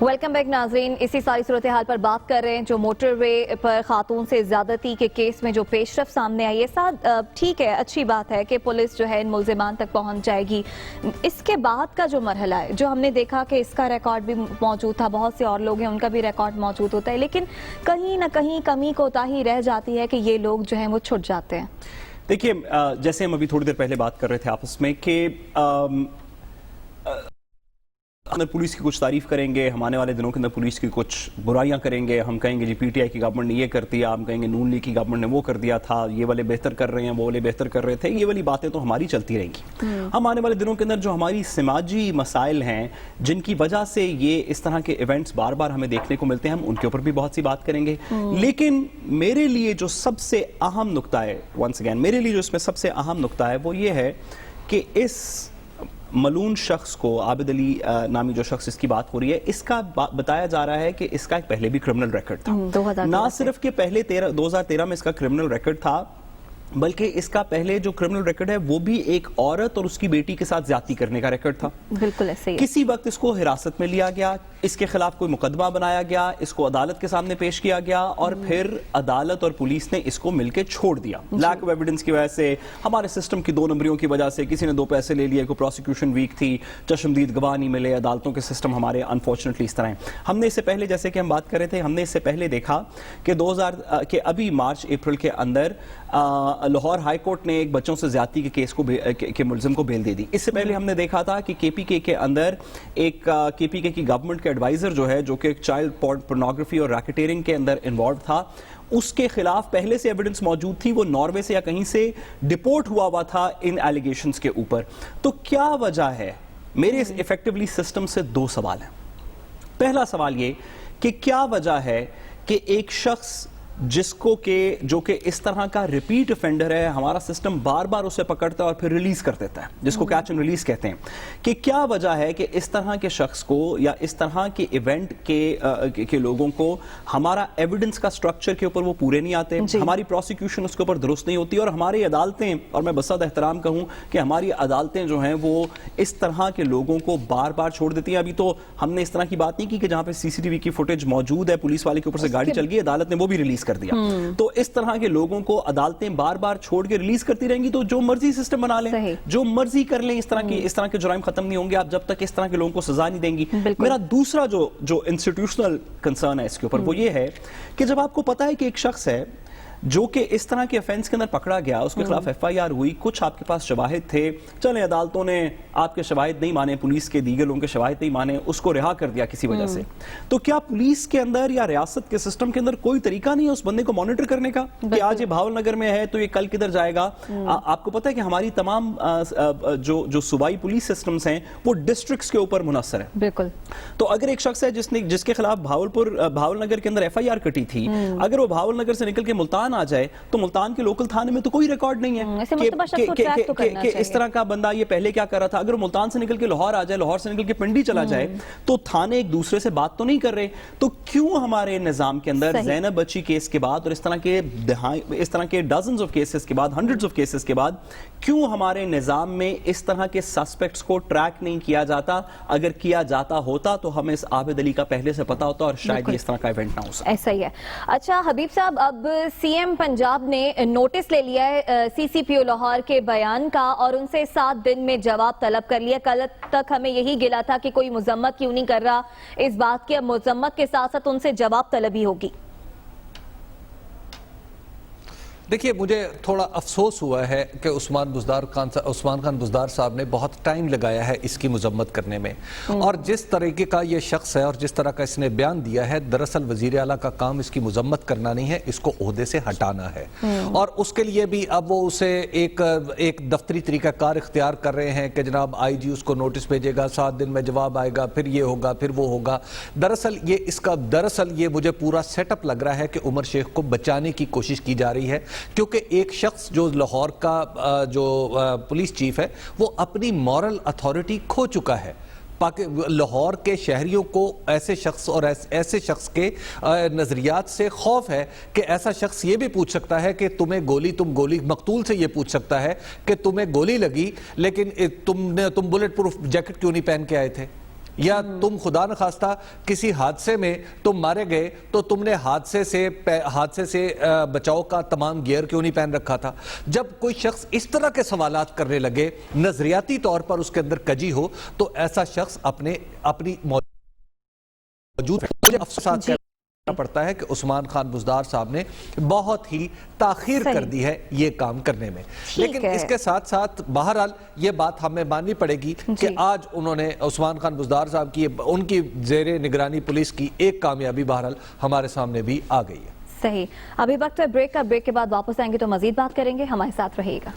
Welcome back ناظرین، اسی ساری صورتحال پر بات کر رہے ہیں جو موٹر وے پر خاتون سے زیادتی کے کیس میں جو پیش رفت سامنے آئی ہے۔ ٹھیک ہے، اچھی بات ہے کہ پولیس جو ہے ان ملزمان تک پہنچ جائے گی۔ اس کے بعد کا جو مرحلہ ہے، جو ہم نے دیکھا کہ اس کا ریکارڈ بھی موجود تھا، بہت سے اور لوگ ہیں ان کا بھی ریکارڈ موجود ہوتا ہے، لیکن کہیں نہ کہیں کمی کوتاہی رہ جاتی ہے کہ یہ لوگ جو ہیں وہ چھٹ جاتے ہیں۔ دیکھیے، جیسے ہم ابھی تھوڑی دیر پہلے بات کر رہے تھے آپس میں کہ اندر پولیس کی کچھ تعریف کریں گے، ہم آنے والے دنوں کے اندر پولیس کی کچھ برائیاں کریں گے، ہم کہیں گے جی پی ٹی آئی کی گورنمنٹ نے یہ کر دیا، ہم کہیں گے نون لیگ کی گورنمنٹ نے وہ کر دیا تھا، یہ والے بہتر کر رہے ہیں، وہ والے بہتر کر رہے تھے، یہ والی باتیں تو ہماری چلتی رہیں گی۔ ہم آنے والے دنوں کے اندر جو ہماری سماجی مسائل ہیں جن کی وجہ سے یہ اس طرح کے ایونٹس بار بار ہمیں دیکھنے کو ملتے ہیں، ہم ان کے اوپر بھی بہت سی بات کریں گے۔ لیکن میرے لیے جو سب سے اہم نقطہ ہے، ونس اگین میرے لیے جو اس میں سب سے اہم نقطہ ہے وہ یہ ہے کہ اس ملون شخص کو، عابد علی نامی جو شخص اس کی بات ہو رہی ہے، اس کا بتایا جا رہا ہے کہ اس کا ایک پہلے بھی کرمنل ریکارڈ تھا۔ نہ صرف کہ پہلے 2013 میں اس کا کرمنل ریکارڈ تھا، بلکہ اس کا پہلے جو کرمنل ریکارڈ ہے وہ بھی ایک عورت اور اس کی بیٹی کے ساتھ زیادتی کرنے کا ریکارڈ تھا۔ بالکل ایسے ہی۔ کسی وقت اس کو حراست میں لیا گیا، اس کے خلاف کوئی مقدمہ بنایا گیا، اس کو عدالت کے سامنے پیش کیا گیا اور پھر عدالت اور پولیس نے اس کو مل کے چھوڑ دیا۔ لیک آف ایویڈنس کی وجہ سے، ہمارے سسٹم کی 2 نمبریوں کی وجہ سے، کسی نے 2 پیسے لے لیے، کوئی پروسیکیوشن ویک تھی، چشمدید گواہ نہیں ملے، عدالتوں کے سسٹم ہمارے انفارچونیٹلی اس طرح ہیں۔ ہم نے اس سے پہلے، جیسے کہ ہم بات کر رہے تھے، ہم نے اس سے پہلے دیکھا کہ ابھی مارچ اپریل کے اندر لاہور ہائی کورٹ نے ایک بچوں سے زیادتی کے کیس کے ملزم کو بیل دے دی۔ اس سے پہلے ہم نے دیکھا تھا کہ کے پی کے اندر ایک کے پی کے کی گورنمنٹ کے ایڈوائزر جو ہے، جو کہ چائلڈ پورنوگرافی اور ریکیٹیرنگ کے اندر انوالو تھا، اس کے خلاف پہلے سے ایویڈنس موجود تھی، وہ ناروے سے یا کہیں سے ڈپورٹ ہوا تھا ان ایلیگیشنز کے اوپر۔ تو کیا وجہ ہے؟ میرے اس ایفیکٹولی سسٹم سے 2 سوال ہیں۔ پہلا سوال یہ کہ کیا وجہ ہے کہ ایک شخص جو کہ اس طرح کا ریپیٹ افینڈر ہے، ہمارا سسٹم بار بار اسے پکڑتا ہے اور پھر ریلیز کر دیتا ہے، جس کو کیچ اینڈ ریلیز کہتے ہیں، کہ کیا وجہ ہے کہ اس طرح کے شخص کو یا اس طرح کے ایونٹ کے لوگوں کو ہمارا ایویڈنس کا سٹرکچر کے اوپر وہ پورے نہیں آتے، ہماری پروسیکیوشن اس کے اوپر درست نہیں ہوتی، اور ہماری عدالتیں، اور میں بصد احترام کہوں کہ ہماری عدالتیں جو ہیں وہ اس طرح کے لوگوں کو بار بار چھوڑ دیتی ہیں۔ ابھی تو ہم نے اس طرح کی بات نہیں کی کہ جہاں پہ سی سی ٹی وی کی فوٹیج موجود ہے، پولیس والے کے اوپر سے گاڑی چل گئی، عدالت نے وہ بھی ریلیز کر دیا۔ تو اس طرح کے لوگوں کو عدالتیں بار بار چھوڑ کے ریلیز کرتی رہیں گی، تو جو مرضی سسٹم بنا لیں، جو مرضی کر لیں، اس طرح کے جرائم ختم نہیں ہوں گے آپ جب تک اس طرح کے لوگوں کو سزا نہیں دیں گی۔ میرا دوسرا جو انسٹیٹیوشنل کنسرن ہے اس کے اوپر، وہ یہ ہے کہ جب آپ کو پتا ہے کہ ایک شخص ہے جو کہ اس طرح کے افینس کے اندر پکڑا گیا، اس کے خلاف ایف آئی آر ہوئی، کچھ آپ کے پاس شواہد تھے، چلیں عدالتوں نے آپ کے شواہد نہیں مانے، پولیس کے دیگر لوگوں کے شواہد نہیں مانے، اس کو رہا کر دیا کسی وجہ سے، تو کیا پولیس کے اندر یا ریاست کے سسٹم کے اندر کوئی طریقہ نہیں ہے اس بندے کو مانیٹر کرنے کا کہ آج یہ بھاول نگر میں ہے تو یہ کل کدھر جائے گا؟ آپ کو پتا ہے کہ ہماری تمام جو صوبائی پولیس سسٹمز ہیں وہ ڈسٹرکٹس کے اوپر منحصر ہے۔ بالکل۔ تو اگر ایک شخص ہے جس کے خلاف بھاول نگر کے اندر ایف آئی آر کٹی تھی، اگر وہ بھاول نگر سے نکل کے ملتان آ جائے تو ملتان کے لوکل تھانے میں تو کوئی ریکارڈ نہیں ہے کہ اس طرح کا بندہ یہ پہلے کیا کر رہا تھا۔ اگر ملتان سے نکل کے لاہور آ جائے، لاہور سے نکل کے پنڈی چلا جائے، تو تھانے ایک دوسرے سے بات تو نہیں کر رہے۔ تو کیوں ہمارے نظام کے اندر زینب بچی کیس کے بعد اور اس طرح کے ڈزنز آف کیسز کے بعد، ہنڈریڈز آف کیسز کے بعد، کیوں ہمارے نظام میں اس طرح کے سسپیکٹس کو ٹریک نہیں کیا جاتا؟ اگر کیا جاتا ہوتا تو ہمیں اس عابد علی کا پہلے سے پتا ہوتا اور شاید اس طرح کا ایونٹ نہ ہو سکتا۔ ایسا ہی ہے۔ اچھا حبیب صاحب، اب سی ایم پنجاب نے نوٹس لے لیا ہے سی سی پی او لاہور کے بیان کا اور ان سے 7 دن میں جواب طلب کر لیا۔ کل تک ہمیں یہی گلا تھا کہ کوئی مذمت کیوں نہیں کر رہا اس بات کی، اب مذمت کے ساتھ ساتھ ان سے جواب طلبی ہوگی۔ دیکھیے، مجھے تھوڑا افسوس ہوا ہے کہ عثمان خان بزدار صاحب نے بہت ٹائم لگایا ہے اس کی مذمت کرنے میں، اور جس طریقے کا یہ شخص ہے اور جس طرح کا اس نے بیان دیا ہے، دراصل وزیر اعلیٰ کا کام اس کی مذمت کرنا نہیں ہے، اس کو عہدے سے ہٹانا ہے، اور اس کے لیے بھی اب وہ اسے ایک دفتری طریقہ کار اختیار کر رہے ہیں کہ جناب آئی جی اس کو نوٹس بھیجے گا، 7 دن میں جواب آئے گا، پھر یہ ہوگا، پھر وہ ہوگا۔ دراصل یہ مجھے پورا سیٹ اپ لگ رہا ہے کہ عمر شیخ کو بچانے کی کوشش کی جا رہی ہے، کیونکہ ایک شخص جو لاہور کا جو پولیس چیف ہے وہ اپنی مورل اتھارٹی کھو چکا ہے۔ لاہور کے شہریوں کو ایسے شخص اور ایسے شخص کے نظریات سے خوف ہے کہ ایسا شخص یہ بھی پوچھ سکتا ہے کہ تم گولی مقتول سے یہ پوچھ سکتا ہے کہ تمہیں گولی لگی لیکن تم بلٹ پروف جیکٹ کیوں نہیں پہن کے آئے تھے؟ یا تم خدا نخواستہ کسی حادثے میں تم مارے گئے تو تم نے حادثے سے بچاؤ کا تمام گیئر کیوں نہیں پہن رکھا تھا؟ جب کوئی شخص اس طرح کے سوالات کرنے لگے، نظریاتی طور پر اس کے اندر کجی ہو، تو ایسا شخص اپنی موجود افسوسات کرنا پڑتا ہے کہ عثمان خان بزدار صاحب نے بہت ہی تاخیر کر دی ہے یہ کام کرنے میں. لیکن اس کے ساتھ ساتھ بہرحال یہ بات ہمیں ماننی پڑے گی کہ آج انہوں نے عثمان خان بزدار صاحب کی ان کی زیر نگرانی پولیس کی ایک کامیابی بہرحال ہمارے سامنے بھی آ گئی ہے. صحیح. ابھی وقت ہے بریک کا. بریک کے بعد واپس آئیں گے تو مزید بات کریں گے. ہمارے ساتھ رہیے گا.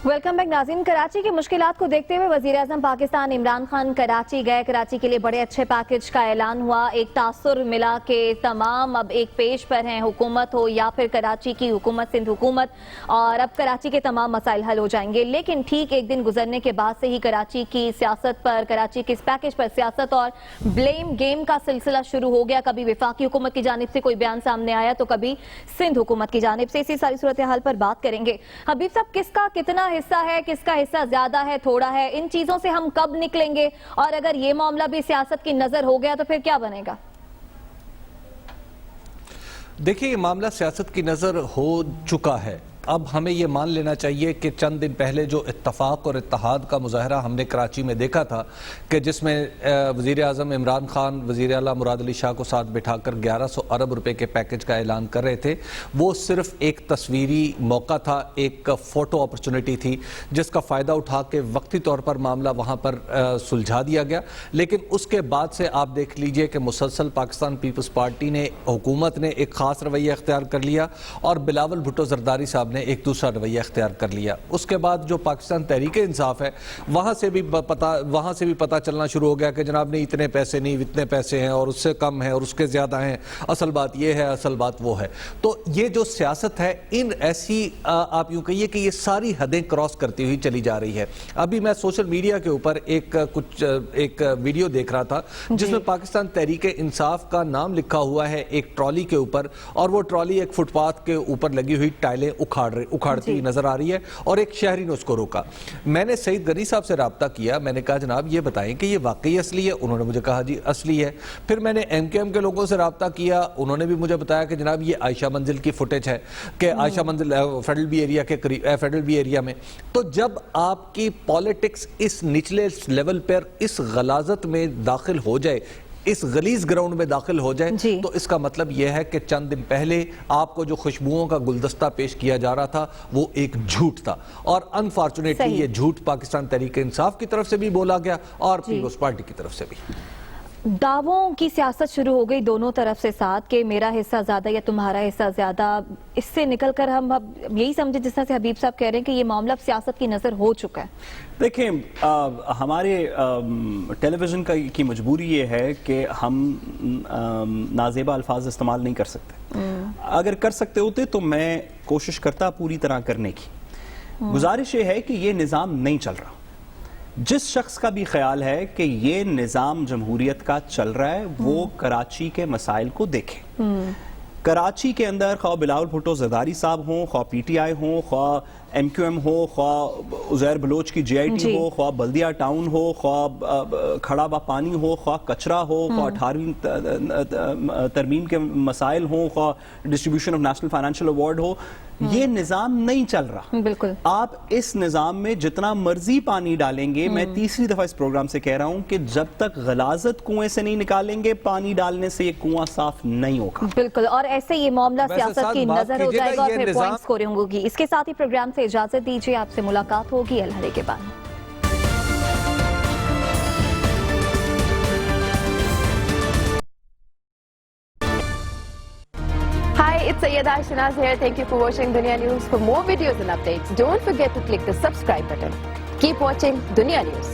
ویلکم بیک ناظرین. کراچی کی مشکلات کو دیکھتے ہوئے وزیر اعظم پاکستان عمران خان کراچی گئے. کراچی کے لیے بڑے اچھے پیکج کا اعلان ہوا. ایک تاثر ملا کہ تمام اب ایک پیج پر ہیں، حکومت ہو یا پھر کراچی کی حکومت، سندھ حکومت، اور اب کراچی کے تمام مسائل حل ہو جائیں گے. لیکن ٹھیک ایک دن گزرنے کے بعد سے ہی کراچی کی سیاست پر، کراچی کے اس پیکج پر سیاست اور بلیم گیم کا سلسلہ شروع ہو گیا. کبھی وفاقی حکومت کی جانب سے کوئی بیان سامنے آیا تو کبھی سندھ حکومت کی جانب سے. اسی ساری صورتحال پر بات کریں گے. حبیب صاحب، کس کا کتنا حصہ ہے، کس کا حصہ زیادہ ہے، تھوڑا ہے، ان چیزوں سے ہم کب نکلیں گے؟ اور اگر یہ معاملہ بھی سیاست کی نظر ہو گیا تو پھر کیا بنے گا؟ دیکھیں، یہ معاملہ سیاست کی نظر ہو چکا ہے. اب ہمیں یہ مان لینا چاہیے کہ چند دن پہلے جو اتفاق اور اتحاد کا مظاہرہ ہم نے کراچی میں دیکھا تھا کہ جس میں وزیر اعظم عمران خان وزیر اعلیٰ مراد علی شاہ کو ساتھ بٹھا کر 1100 ارب روپے کے پیکج کا اعلان کر رہے تھے، وہ صرف ایک تصویری موقع تھا، ایک فوٹو اپرچونٹی تھی جس کا فائدہ اٹھا کے وقتی طور پر معاملہ وہاں پر سلجھا دیا گیا. لیکن اس کے بعد سے آپ دیکھ لیجئے کہ مسلسل پاکستان پیپلز پارٹی نے، حکومت نے ایک خاص رویہ اختیار کر لیا اور بلاول بھٹو زرداری صاحب نے ایک دوسرا رویہ اختیار کر لیا. اس کے بعد جو پاکستان تحریک انصاف ہے وہاں سے بھی پتہ چلنا شروع ہو گیا کہ جناب نہیں، اتنے پیسے نہیں، اتنے پیسے ہیں اور اس سے کم ہیں اور اس کے زیادہ ہیں، اصل بات یہ ہے، اصل بات وہ ہے. تو یہ جو سیاست ہے، ان ایسی آپ یوں کہیے کہ یہ ساری حدیں کراس کرتی ہوئی چلی جا رہی ہے. ابھی میں سوشل میڈیا کے اوپر ایک ویڈیو دیکھ رہا تھا جس میں پاکستان تحریک انصاف کا نام لکھا ہوا ہے ایک ٹرالی کے اوپر، اور وہ ٹرالی ایک فٹ پاتھ کے اوپر لگی ہوئی ٹائلیں اکھاڑتی ہوئی نظر آ رہی ہے، اور ایک شہری نے اس کو روکا. میں نے سعید غنی صاحب سے رابطہ کیا، میں نے کہا جناب یہ بتائیں کہ یہ واقعی اصلی ہے؟ انہوں نے مجھے کہا جی اصلی ہے. پھر میں نے ایم کیو ایم کے لوگوں سے رابطہ کیا، انہوں نے بھی مجھے بتایا کہ جناب یہ عائشہ منزل کی فوٹیج ہے کہ عائشہ منزل فیڈرل بی ایریا کے قریب، فیڈرل بی ایریا میں. تو جب آپ کی پالیٹکس اس نچلے لیول پر اس غلاظت میں داخل ہو جائے، اس غلیظ گراؤنڈ میں داخل ہو جائے، تو اس کا مطلب یہ ہے کہ چند دن پہلے آپ کو جو خوشبوؤں کا گلدستہ پیش کیا جا رہا تھا وہ ایک جھوٹ تھا. اور انفارچونیٹلی یہ جھوٹ پاکستان تحریک انصاف کی طرف سے بھی بولا گیا اور پیپلز پارٹی کی طرف سے بھی. دعووں کی سیاست شروع ہو گئی دونوں طرف سے ساتھ کہ میرا حصہ زیادہ یا تمہارا حصہ زیادہ. اس سے نکل کر ہم اب یہی سمجھے جس طرح سے حبیب صاحب کہہ رہے ہیں کہ یہ معاملہ اب سیاست کی نظر ہو چکا ہے. دیکھیں، ہمارے ٹیلی ویژن کی مجبوری یہ ہے کہ ہم نازیبا الفاظ استعمال نہیں کر سکتے. اگر کر سکتے ہوتے تو میں کوشش کرتا پوری طرح کرنے کی. گزارش یہ ہے کہ یہ نظام نہیں چل رہا. جس شخص کا بھی خیال ہے کہ یہ نظام جمہوریت کا چل رہا ہے وہ کراچی کے مسائل کو دیکھے. کراچی کے اندر خواہ بلاول بھٹو زرداری صاحب ہوں، خواہ پی ٹی آئی ہوں، خواہ ایم کیو ایم ہو، خواہ عزیر بلوچ کی جے آئی ٹی ہو، خواہ بلدیہ ٹاؤن ہو، خواہ کھڑا با پانی ہو، خواہ کچرا ہو، خواہ 18ویں ترمیم کے مسائل ہوں، خواہ distribution of national financial award ہو، یہ نظام نہیں چل رہا. بالکل. آپ اس نظام میں جتنا مرضی پانی ڈالیں گے، میں تیسری دفعہ اس پروگرام سے کہہ رہا ہوں کہ جب تک غلاظت کنویں سے نہیں نکالیں گے، پانی ڈالنے سے یہ کنواں صاف نہیں ہوگا. بالکل. اور ایسے یہ معاملہ سیاست کی نظر ہو جائے گا اور پھر پوائنٹ سکورنگ ہوگی. اس کے ساتھ ہی پروگرام سے اجازت دیجیے، آپ سے ملاقات ہوگی الحرے کے بعد. It's Sayyeda Shanaz here. Thank you for watching Dunya News. For more videos and updates, don't forget to click the subscribe button. Keep watching Dunya News.